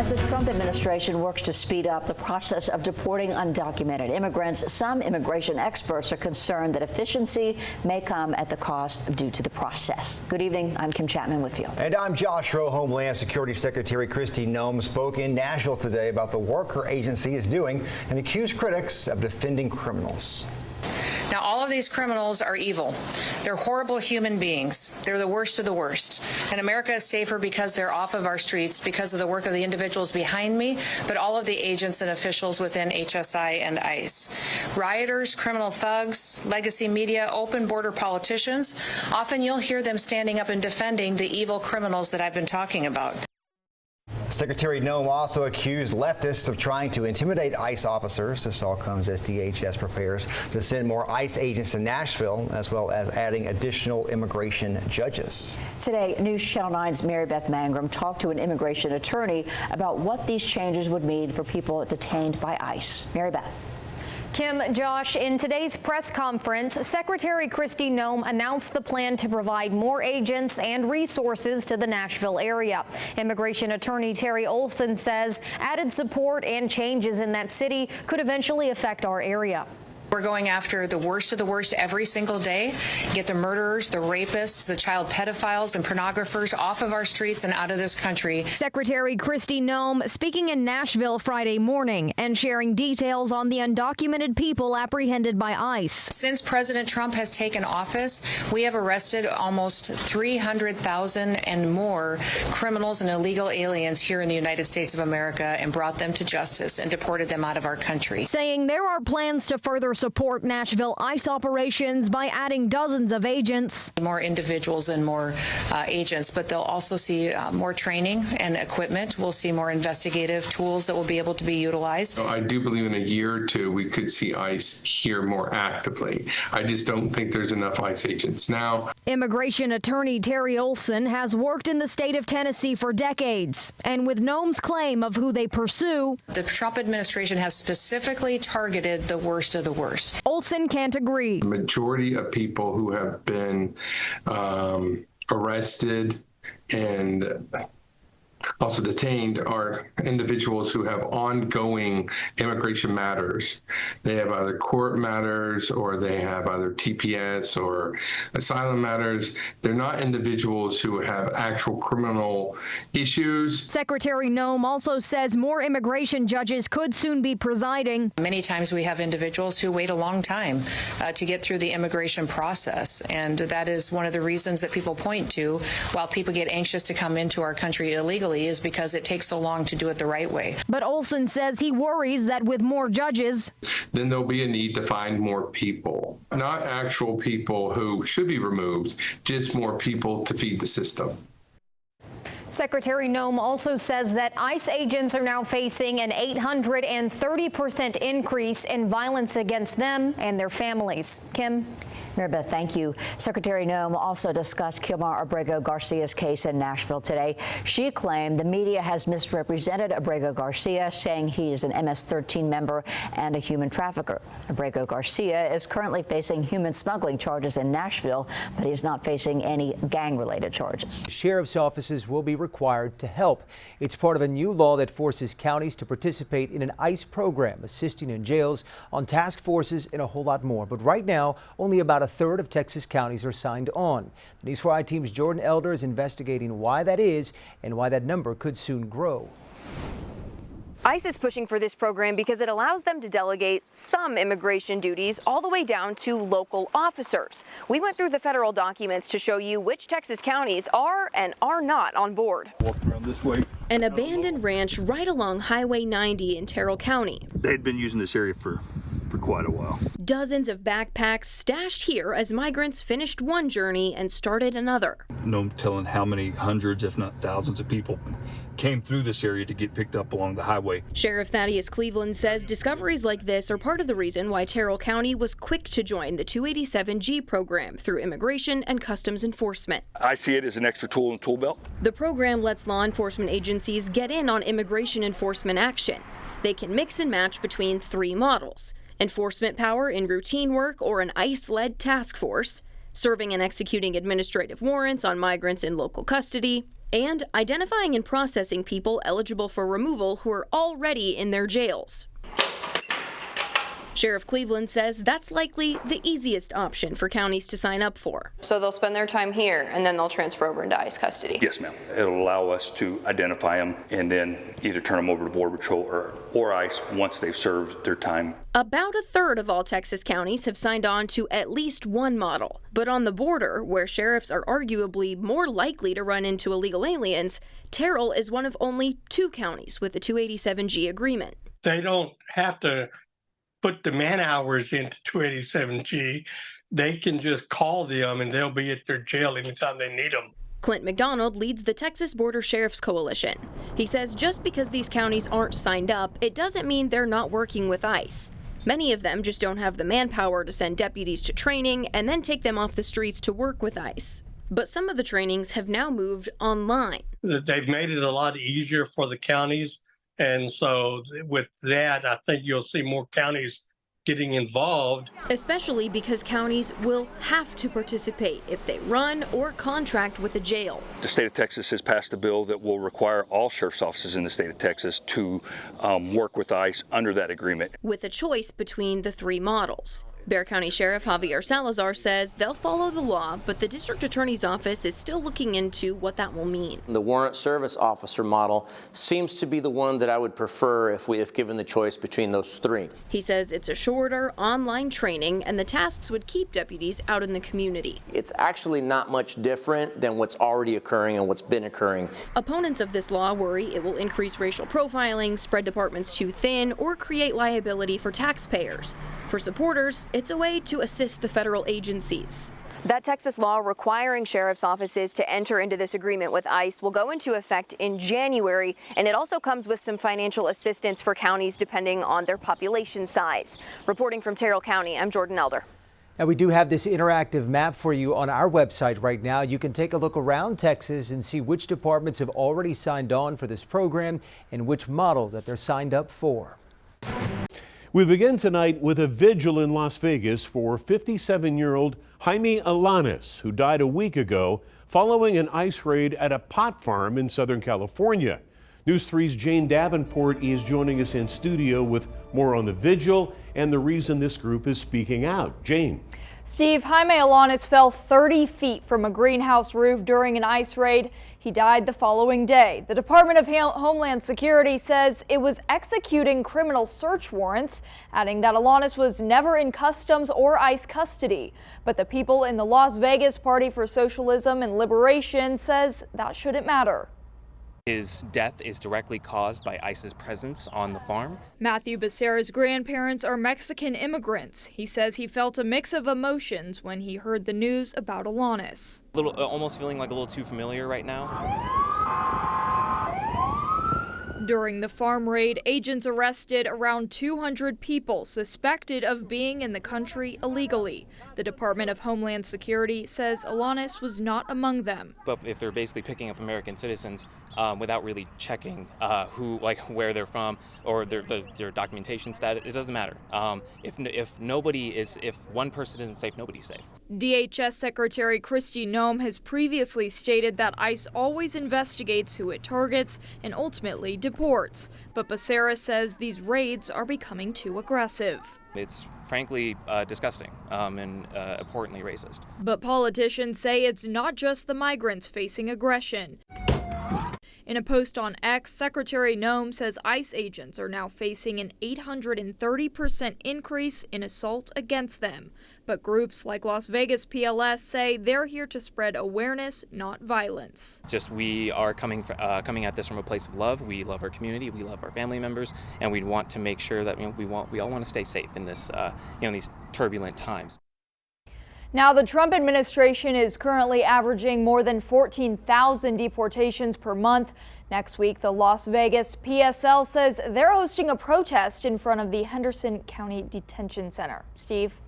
As the Trump administration works to speed up the process of deporting undocumented immigrants, some immigration experts are concerned that efficiency may come at the cost due to the process. Good evening. I'm Kim Chapman-Whitfield. And I'm Josh Rowe. Homeland Security Secretary Kristi Noem spoke in Nashville today about the work her agency is doing and accused critics of defending criminals. Now, all of these criminals are evil. They're horrible human beings. They're the worst of the worst. And America is safer because they're off of our streets, because of the work of the individuals behind me, but all of the agents and officials within HSI and ICE. Rioters, criminal thugs, legacy media, open border politicians, often you'll hear them standing up and defending the evil criminals that I've been talking about. Secretary Noem also accused leftists of trying to intimidate ICE officers. This all comes as DHS prepares to send more ICE agents to Nashville, as well as adding additional immigration judges. Today, News Channel 9's Mary Beth Mangrum talked to an immigration attorney about what these changes would mean for people detained by ICE. Mary Beth. Kim, Josh, in today's press conference, Secretary Kristi Noem announced the plan to provide more agents and resources to the Nashville area. Immigration attorney Terry Olson says added support and changes in that city could eventually affect our area. We're going after the worst of the worst every single day, get the murderers, the rapists, the child pedophiles and pornographers off of our streets and out of this country. Secretary Kristi Noem speaking in Nashville Friday morning and sharing details on the undocumented people apprehended by ICE. Since President Trump has taken office, we have arrested almost 300,000 and more criminals and illegal aliens here in the United States of America and brought them to justice and deported them out of our country. Saying there are plans to further support Nashville ICE operations by adding dozens of agents. More individuals and more agents, but they'll also see more training and equipment. We'll see more investigative tools that will be able to be utilized. I do believe in a year or two we could see ICE here more actively. I just don't think there's enough ICE agents now. Immigration attorney Terry Olson has worked in the state of Tennessee for decades, and with Noem's claim of who they pursue, the Trump administration has specifically targeted the worst of the worst. Olson can't agree. The majority of people who have been arrested and also detained are individuals who have ongoing immigration matters. They have either court matters or they have either TPS or asylum matters. They're not individuals who have actual criminal issues. Secretary Noem also says more immigration judges could soon be presiding. Many times we have individuals who wait a long time to get through the immigration process, and that is one of the reasons that people point to while people get anxious to come into our country illegally is because it takes so long to do it the right way. But Olson says he worries that with more judges, then there'll be a need to find more people, not actual people who should be removed, just more people to feed the system. Secretary Noem also says that ICE agents are now facing an 830% increase in violence against them and their families. Kim? Mary Beth, thank you. Secretary Noem also discussed Kilmar Abrego Garcia's case in Nashville today. She claimed the media has misrepresented Abrego Garcia, saying he is an MS-13 member and a human trafficker. Abrego Garcia is currently facing human smuggling charges in Nashville, but he's not facing any gang-related charges. Sheriff's offices will be required to help. It's part of a new law that forces counties to participate in an ICE program, assisting in jails, on task forces, and a whole lot more. But right now, only about a third of Texas counties are signed on. The News 4 I-Team's Jordan Elder is investigating why that is and why that number could soon grow. ICE is pushing for this program because it allows them to delegate some immigration duties all the way down to local officers. We went through the federal documents to show you which Texas counties are and are not on board. Walk around this way. An abandoned ranch right along Highway 90 in Terrell County. They'd been using this area for quite a while. Dozens of backpacks stashed here as migrants finished one journey and started another. No telling how many hundreds, if not thousands of people came through this area to get picked up along the highway. Sheriff Thaddeus Cleveland says discoveries like this are part of the reason why Terrell County was quick to join the 287G program through Immigration and Customs Enforcement. I see it as an extra tool in the tool belt. The program lets law enforcement agencies get in on immigration enforcement action. They can mix and match between three models: enforcement power in routine work or an ICE-led task force, serving and executing administrative warrants on migrants in local custody, and identifying and processing people eligible for removal who are already in their jails. Sheriff Cleveland says that's likely the easiest option for counties to sign up for. So they'll spend their time here and then they'll transfer over into ICE custody? Yes, ma'am. It'll allow us to identify them and then either turn them over to Border Patrol or ICE once they've served their time. About a third of all Texas counties have signed on to at least one model. But on the border, where sheriffs are arguably more likely to run into illegal aliens, Terrell is one of only 2 counties with a 287G agreement. They don't have to put the man hours into 287G. They can just call them and they'll be at their jail anytime they need them. Clint McDonald leads the Texas Border Sheriff's Coalition. He says just because these counties aren't signed up, it doesn't mean they're not working with ICE. Many of them just don't have the manpower to send deputies to training and then take them off the streets to work with ICE. But some of the trainings have now moved online. They've made it a lot easier for the counties. And so with that, I think you'll see more counties getting involved. Especially because counties will have to participate if they run or contract with a jail. The state of Texas has passed a bill that will require all sheriff's offices in the state of Texas to work with ICE under that agreement. With a choice between the 3 models. Bexar County Sheriff Javier Salazar says they'll follow the law, but the district attorney's office is still looking into what that will mean. The warrant service officer model seems to be the one that I would prefer if given the choice between those 3. He says it's a shorter online training and the tasks would keep deputies out in the community. It's actually not much different than what's already occurring and what's been occurring. Opponents of this law worry it will increase racial profiling, spread departments too thin, or create liability for taxpayers. For supporters, it's a way to assist the federal agencies. That Texas law requiring sheriff's offices to enter into this agreement with ICE will go into effect in January, and it also comes with some financial assistance for counties depending on their population size. Reporting from Terrell County, I'm Jordan Elder. And we do have this interactive map for you on our website right now. You can take a look around Texas and see which departments have already signed on for this program and which model that they're signed up for. We begin tonight with a vigil in Las Vegas for 57-year-old Jaime Alanis, who died a week ago following an ICE raid at a pot farm in Southern California. News 3's Jane Davenport is joining us in studio with more on the vigil and the reason this group is speaking out. Jane. Steve, Jaime Alanis fell 30 feet from a greenhouse roof during an ICE raid. He died the following day. The Department of Homeland Security says it was executing criminal search warrants, adding that Alanis was never in customs or ICE custody. But the people in the Las Vegas Party for Socialism and Liberation says that shouldn't matter. His death is directly caused by ICE's presence on the farm. Matthew Becerra's grandparents are Mexican immigrants. He says he felt a mix of emotions when he heard the news about Alanis. Almost feeling like a little too familiar right now. During the farm raid, agents arrested around 200 people suspected of being in the country illegally. The Department of Homeland Security says Alanis was not among them. But if they're basically picking up American citizens without really checking where they're from or their documentation status, it doesn't matter. If one person isn't safe, nobody's safe. DHS Secretary Kristi Noem has previously stated that ICE always investigates who it targets and ultimately deports. But Becerra says these raids are becoming too aggressive. It's frankly disgusting and abhorrently racist. But politicians say it's not just the migrants facing aggression. In a post on X, Secretary Noem says ICE agents are now facing an 830% increase in assault against them. But groups like Las Vegas PLS say they're here to spread awareness, not violence. We are coming at this from a place of love. We love our community, we love our family members, and we want to make sure that we all want to stay safe in this these turbulent times. Now, the Trump administration is currently averaging more than 14,000 deportations per month. Next week, the Las Vegas PSL says they're hosting a protest in front of the Henderson County Detention Center. Steve?